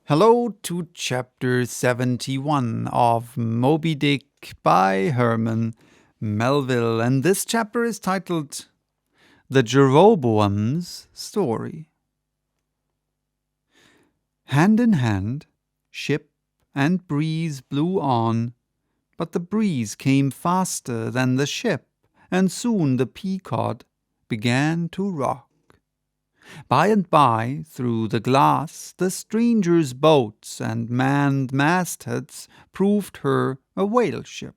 Hello to chapter 71 of Moby Dick by Herman Melville, and this chapter is titled The Jeroboam's Story. Hand in hand, ship and breeze blew on, but the breeze came faster than the ship, and soon the Pequod began to rock. By and by, through the glass, the stranger's boats and manned mastheads proved her a whale ship.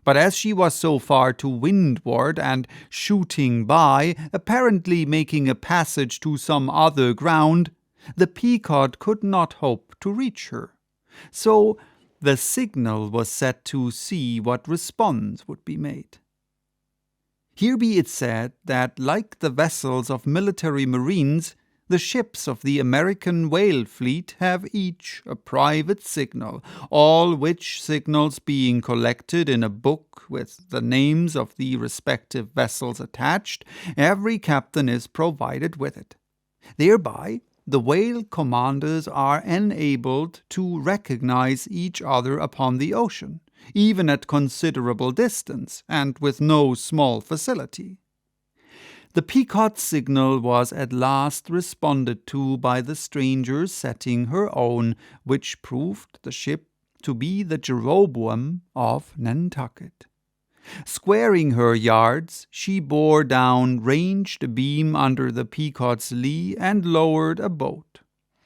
But as she was so far to windward and shooting by, apparently making a passage to some other ground, the Pequod could not hope to reach her. So the signal was set to see what response would be made. Here be it said that, like the vessels of military marines, the ships of the American whale fleet have each a private signal, all which signals being collected in a book with the names of the respective vessels attached, every captain is provided with it. Thereby, the whale commanders are enabled to recognize each other upon the ocean, even at considerable distance, and with no small facility. The Pequod's signal was at last responded to by the stranger setting her own, which proved the ship to be the Jeroboam of Nantucket. Squaring her yards, she bore down, ranged abeam under the Pequod's lee, and lowered a boat.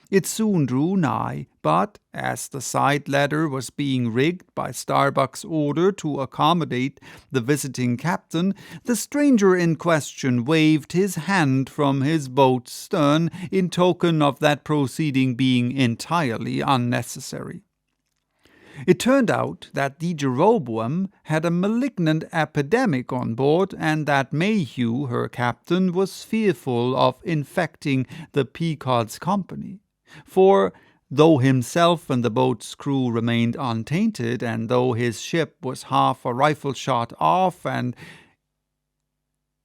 It soon drew nigh, but as the side ladder was being rigged by Starbuck's order to accommodate the visiting captain, the stranger in question waved his hand from his boat's stern in token of that proceeding being entirely unnecessary. It turned out that the Jeroboam had a malignant epidemic on board, and that Mayhew, her captain, was fearful of infecting the Pequod's company. For, though himself and the boat's crew remained untainted, and though his ship was half a rifle shot off, and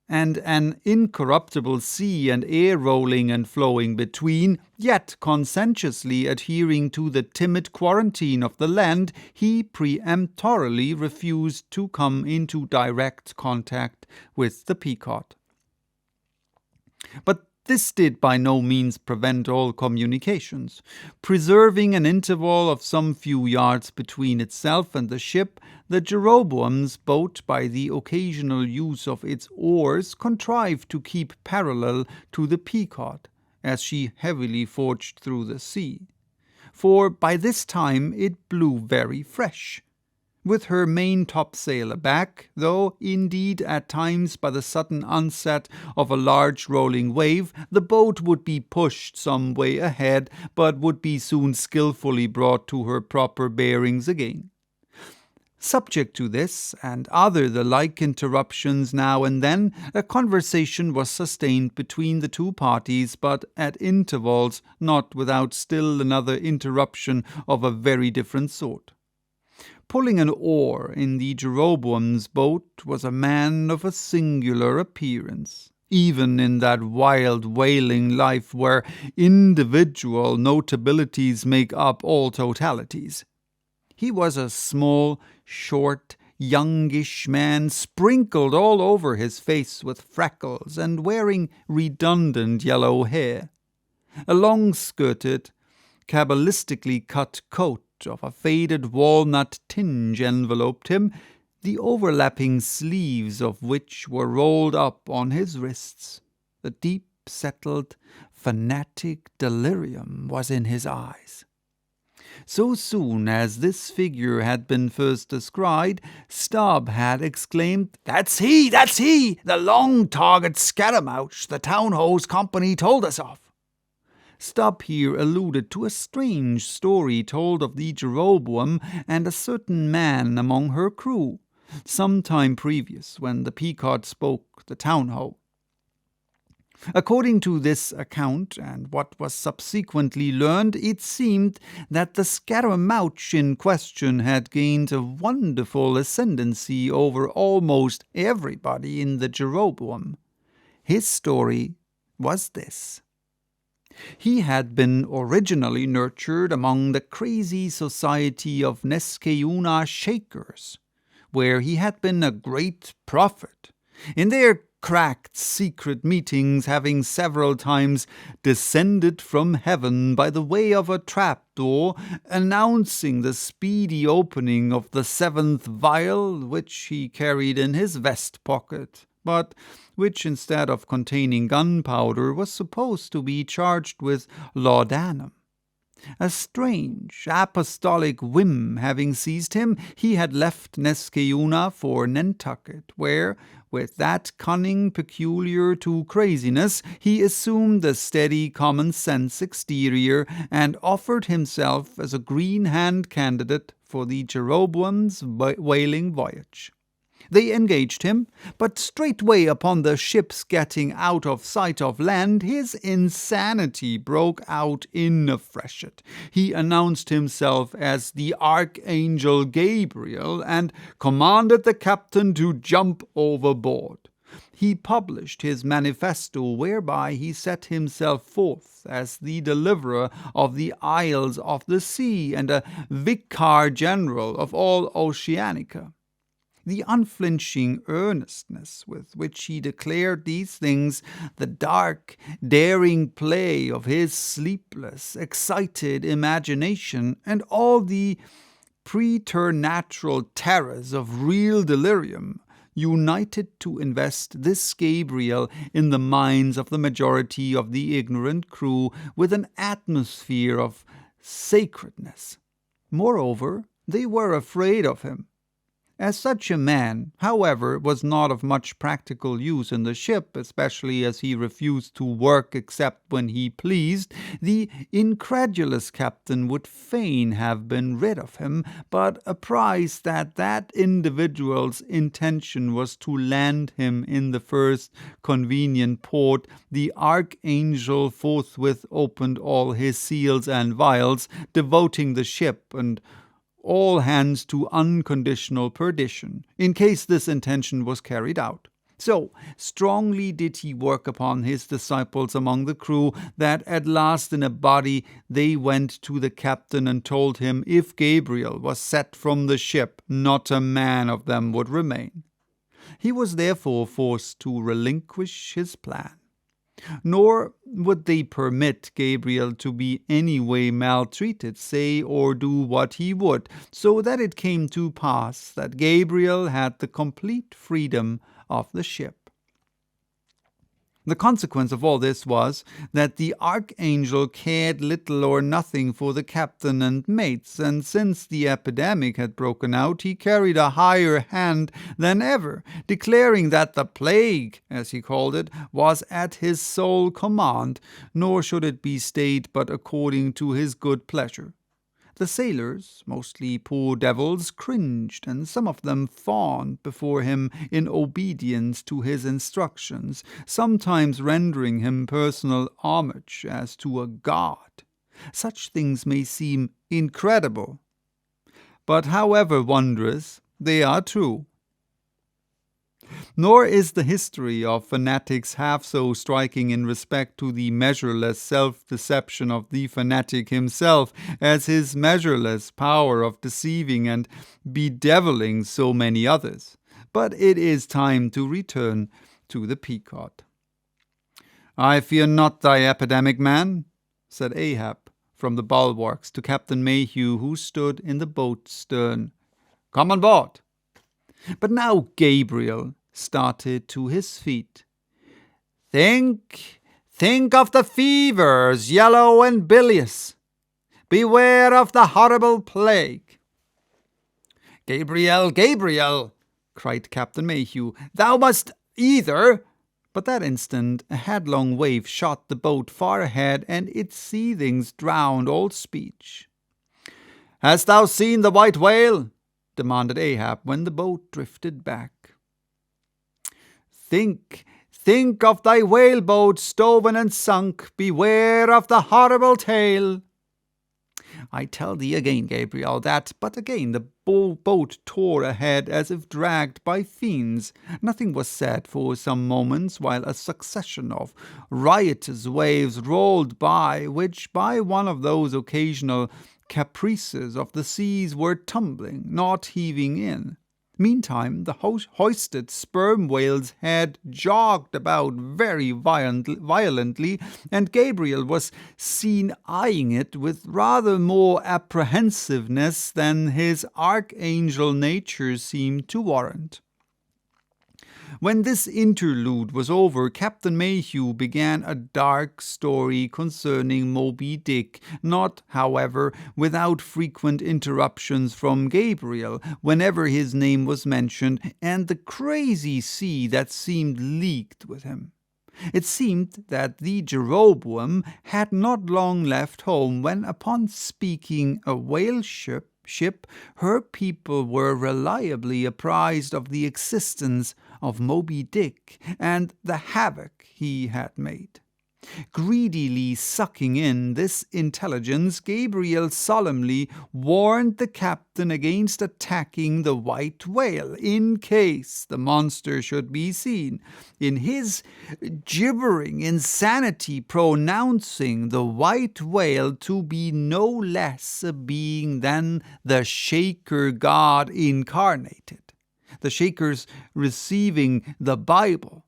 an incorruptible sea and air rolling and flowing between, yet conscientiously adhering to the timid quarantine of the land, he peremptorily refused to come into direct contact with the Pequod. But this did by no means prevent all communications. Preserving an interval of some few yards between itself and the ship, the Jeroboam's boat, by the occasional use of its oars, contrived to keep parallel to the Pequod, as she heavily forged through the sea. For by this time it blew very fresh, with her main topsail aback, though indeed at times by the sudden onset of a large rolling wave the boat would be pushed some way ahead, but would be soon skilfully brought to her proper bearings again. Subject to this and other the like interruptions now and then, a conversation was sustained between the two parties, but at intervals not without still another interruption of a very different sort. Pulling an oar in the Jeroboam's boat was a man of a singular appearance, even in that wild whaling life where individual notabilities make up all totalities. He was a small, short, youngish man, sprinkled all over his face with freckles and wearing redundant yellow hair. A long-skirted, cabalistically cut coat of a faded walnut tinge enveloped him, the overlapping sleeves of which were rolled up on his wrists. The deep-settled, fanatic delirium was in his eyes. So soon as this figure had been first descried, Stubb had exclaimed, "That's he! The long-target scaramouch the Town Hose Company told us of." Stubb here alluded to a strange story told of the Jeroboam and a certain man among her crew, some time previous, when the Pequod spoke the Town Ho. According to this account, and what was subsequently learned, it seemed that the scaramouch in question had gained a wonderful ascendancy over almost everybody in the Jeroboam. His story was this. He had been originally nurtured among the crazy society of Neskeuna Shakers, where he had been a great prophet. In their cracked secret meetings, having several times descended from heaven by the way of a trapdoor, announcing the speedy opening of the 7th vial, which he carried in his vest pocket, but which, instead of containing gunpowder, was supposed to be charged with laudanum. A strange apostolic whim having seized him, he had left Neskeuna for Nantucket, where, with that cunning peculiar to craziness, he assumed a steady common-sense exterior and offered himself as a green-hand candidate for the Jeroboam's whaling voyage. They engaged him, but straightway upon the ship's getting out of sight of land, his insanity broke out in a freshet. He announced himself as the Archangel Gabriel, and commanded the captain to jump overboard. He published his manifesto, whereby he set himself forth as the deliverer of the isles of the sea, and a vicar general of all Oceanica. The unflinching earnestness with which he declared these things, the dark, daring play of his sleepless, excited imagination, and all the preternatural terrors of real delirium, united to invest this Gabriel in the minds of the majority of the ignorant crew with an atmosphere of sacredness. Moreover, they were afraid of him. As such a man, however, was not of much practical use in the ship, especially as he refused to work except when he pleased, the incredulous captain would fain have been rid of him, but apprised that that individual's intention was to land him in the first convenient port, the Archangel forthwith opened all his seals and vials, devoting the ship and all hands to unconditional perdition, in case this intention was carried out. So strongly did he work upon his disciples among the crew, that at last in a body they went to the captain and told him if Gabriel was set from the ship, not a man of them would remain. He was therefore forced to relinquish his plan. Nor would they permit Gabriel to be any way maltreated, say or do what he would, so that it came to pass that Gabriel had the complete freedom of the ship. The consequence of all this was that the Archangel cared little or nothing for the captain and mates, and since the epidemic had broken out, he carried a higher hand than ever, declaring that the plague, as he called it, was at his sole command, nor should it be stayed but according to his good pleasure. The sailors, mostly poor devils, cringed, and some of them fawned before him in obedience to his instructions, sometimes rendering him personal homage as to a god. Such things may seem incredible, but however wondrous, they are true. Nor is the history of fanatics half so striking in respect to the measureless self-deception of the fanatic himself as his measureless power of deceiving and bedeviling so many others. But it is time to return to the Pequod. "I fear not thy epidemic, man," said Ahab from the bulwarks to Captain Mayhew, who stood in the boat's stern. "Come on board." But now Gabriel started to his feet. Think of the fevers, yellow and bilious. Beware of the horrible plague." Gabriel, cried Captain Mayhew, "thou must either—" But that instant a headlong wave shot the boat far ahead, and its seethings drowned all speech. "Hast thou seen the white whale?" demanded Ahab when the boat drifted back. Think of thy whaleboat stoven and sunk. Beware of the horrible tale." I tell thee again, Gabriel, that but again the boat tore ahead as if dragged by fiends. Nothing was said for some moments, while a succession of riotous waves rolled by, which by one of those occasional caprices of the seas were tumbling, not heaving in. Meantime, the hoisted sperm whale's head jogged about very violently, and Gabriel was seen eyeing it with rather more apprehensiveness than his archangel nature seemed to warrant. When this interlude was over, Captain Mayhew began a dark story concerning Moby Dick, not, however, without frequent interruptions from Gabriel whenever his name was mentioned, and the crazy sea that seemed leagued with him. It seemed that the Jeroboam had not long left home when, upon speaking a whale ship, her people were reliably apprised of the existence of Moby Dick and the havoc he had made. Greedily sucking in this intelligence, Gabriel solemnly warned the captain against attacking the white whale in case the monster should be seen, in his gibbering insanity pronouncing the white whale to be no less a being than the Shaker God incarnated, the Shakers receiving the Bible.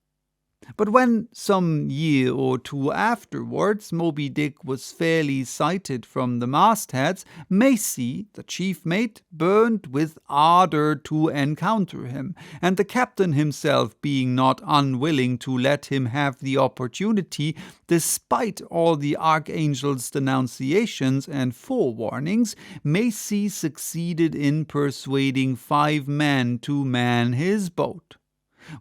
But when, some year or two afterwards, Moby Dick was fairly sighted from the mastheads, Macy, the chief mate, burned with ardour to encounter him, and the captain himself being not unwilling to let him have the opportunity, despite all the archangel's denunciations and forewarnings, Macy succeeded in persuading 5 men to man his boat.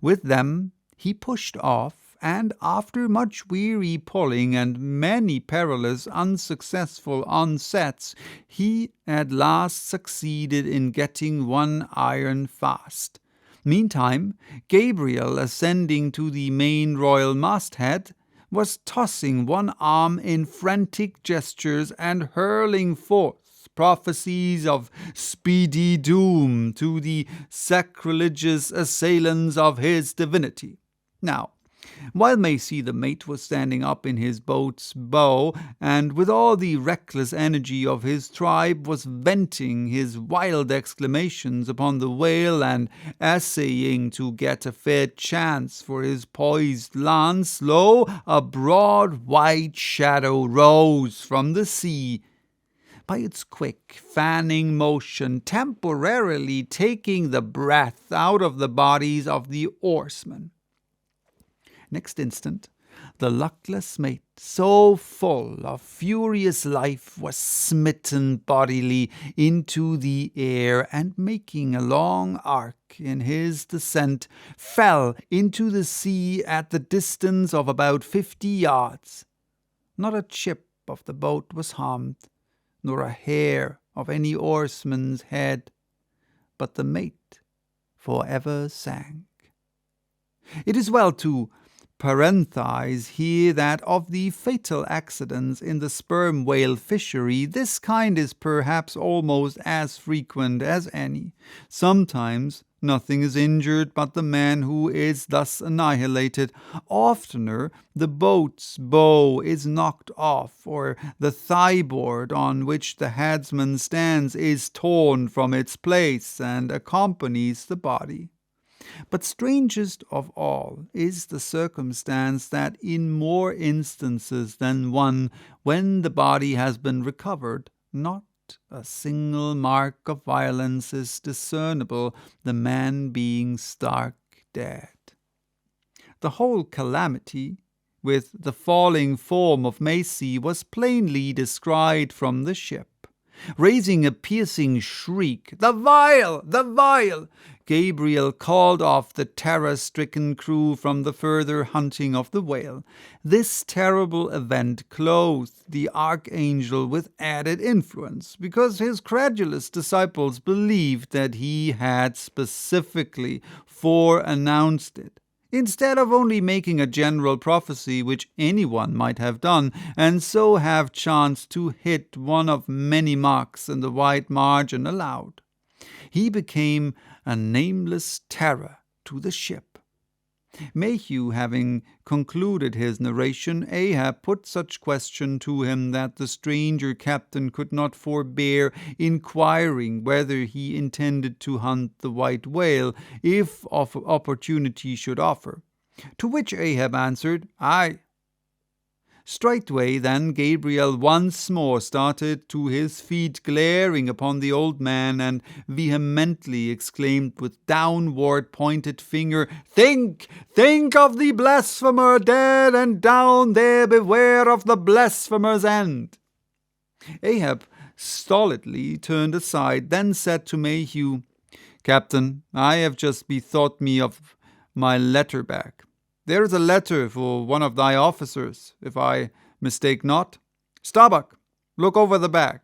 With them he pushed off, and after much weary pulling and many perilous unsuccessful onsets, he at last succeeded in getting one iron fast. Meantime, Gabriel, ascending to the main royal masthead, was tossing one arm in frantic gestures and hurling forth prophecies of speedy doom to the sacrilegious assailants of his divinity. Now, while Macy the mate was standing up in his boat's bow, and with all the reckless energy of his tribe was venting his wild exclamations upon the whale and essaying to get a fair chance for his poised lance, lo, a broad white shadow rose from the sea, by its quick, fanning motion temporarily taking the breath out of the bodies of the oarsmen. Next instant, the luckless mate, so full of furious life, was smitten bodily into the air, and making a long arc in his descent, fell into the sea at the distance of about 50 yards. Not a chip of the boat was harmed, nor a hair of any oarsman's head, but the mate forever sank. It is well to parenthesize here that of the fatal accidents in the sperm whale fishery, this kind is perhaps almost as frequent as any. Sometimes nothing is injured but the man who is thus annihilated. Oftener the boat's bow is knocked off, or the thigh-board on which the headsman stands is torn from its place and accompanies the body. But strangest of all is the circumstance that in more instances than one, when the body has been recovered, not a single mark of violence is discernible, the man being stark dead. The whole calamity, with the falling form of Macy, was plainly descried from the ship. Raising a piercing shriek, "The vial! The vial!" Gabriel called off the terror-stricken crew from the further hunting of the whale. This terrible event clothed the archangel with added influence, because his credulous disciples believed that he had specifically foreannounced it. instead of only making a general prophecy which anyone might have done, and so have chanced to hit one of many marks in the wide margin allowed. He became a nameless terror to the ship. Mayhew having concluded his narration, Ahab put such question to him that the stranger captain could not forbear inquiring whether he intended to hunt the white whale, if opportunity should offer. To which Ahab answered, "Aye." Straightway then Gabriel once more started to his feet, glaring upon the old man, and vehemently exclaimed with downward pointed finger, "Think of the blasphemer dead, and down there beware of the blasphemer's end." Ahab stolidly turned aside, then said to Mayhew, "Captain, I have just bethought me of my letter bag. There is a letter for one of thy officers, if I mistake not. Starbuck, look over the bag."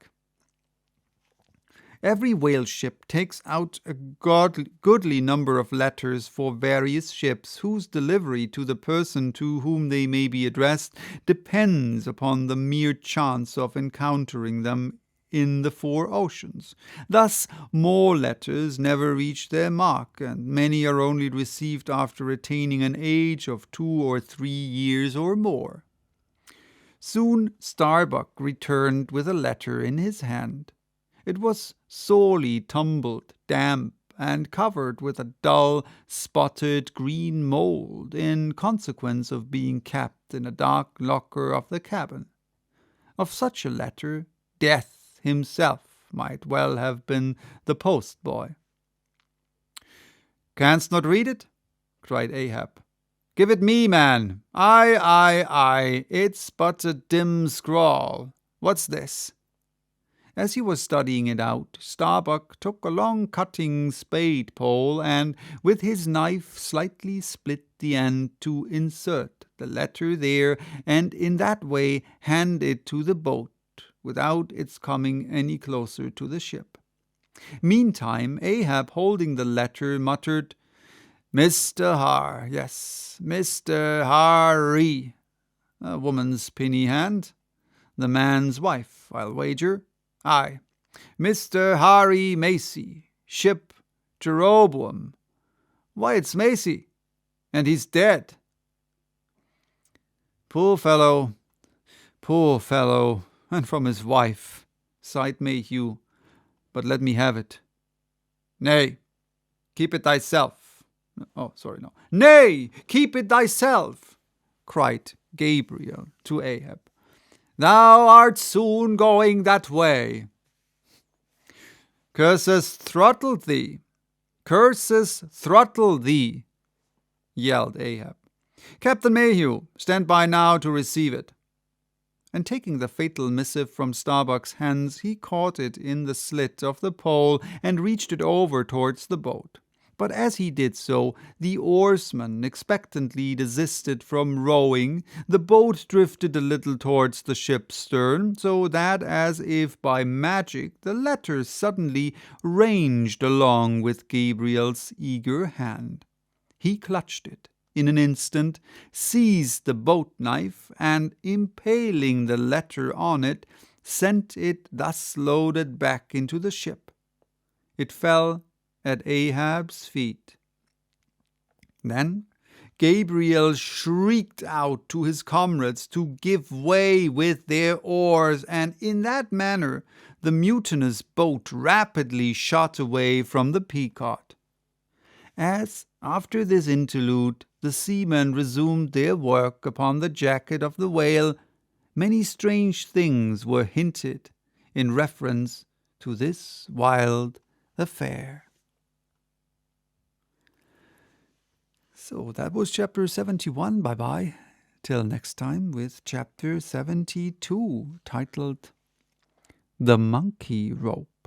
Every whale ship takes out a goodly number of letters for various ships, whose delivery to the person to whom they may be addressed depends upon the mere chance of encountering them in the 4 oceans. Thus, more letters never reach their mark, and many are only received after attaining an age of 2 or 3 years or more. Soon Starbuck returned with a letter in his hand. It was sorely tumbled, damp, and covered with a dull, spotted green mould, in consequence of being kept in a dark locker of the cabin. Of such a letter, Death himself might well have been the post-boy. "Canst not read it?" cried Ahab. "Give it me, man. Aye, it's but a dim scrawl. What's this?" As he was studying it out, Starbuck took a long cutting spade pole, and with his knife slightly split the end to insert the letter there, and in that way hand it to the boat, without its coming any closer to the ship. Meantime, Ahab, holding the letter, muttered, Mr. Harry. A woman's pinny hand. The man's wife, I'll wager. Aye, Mr. Harry Macy, ship Jeroboam. Why, it's Macy, and he's dead. Poor fellow, and from his wife, sighed Mayhew, but let me have it. Nay, keep it thyself. Nay, keep it thyself, cried Gabriel to Ahab. Thou art soon going that way. Curses throttle thee, yelled Ahab. Captain Mayhew, stand by now to receive it. And taking the fatal missive from Starbuck's hands, he caught it in the slit of the pole and reached it over towards the boat. But as he did so, the oarsman expectantly desisted from rowing. The boat drifted a little towards the ship's stern, so that, as if by magic, the letter suddenly ranged along with Gabriel's eager hand. He clutched it in an instant, seized the boat knife, and, impaling the letter on it, sent it thus loaded back into the ship. It fell at Ahab's feet. Then Gabriel shrieked out to his comrades to give way with their oars, and in that manner the mutinous boat rapidly shot away from the Pequod. As, after this interlude, the seamen resumed their work upon the jacket of the whale, many strange things were hinted in reference to this wild affair. So that was chapter 71. Bye-bye. Till next time with chapter 72, titled The Monkey Rope.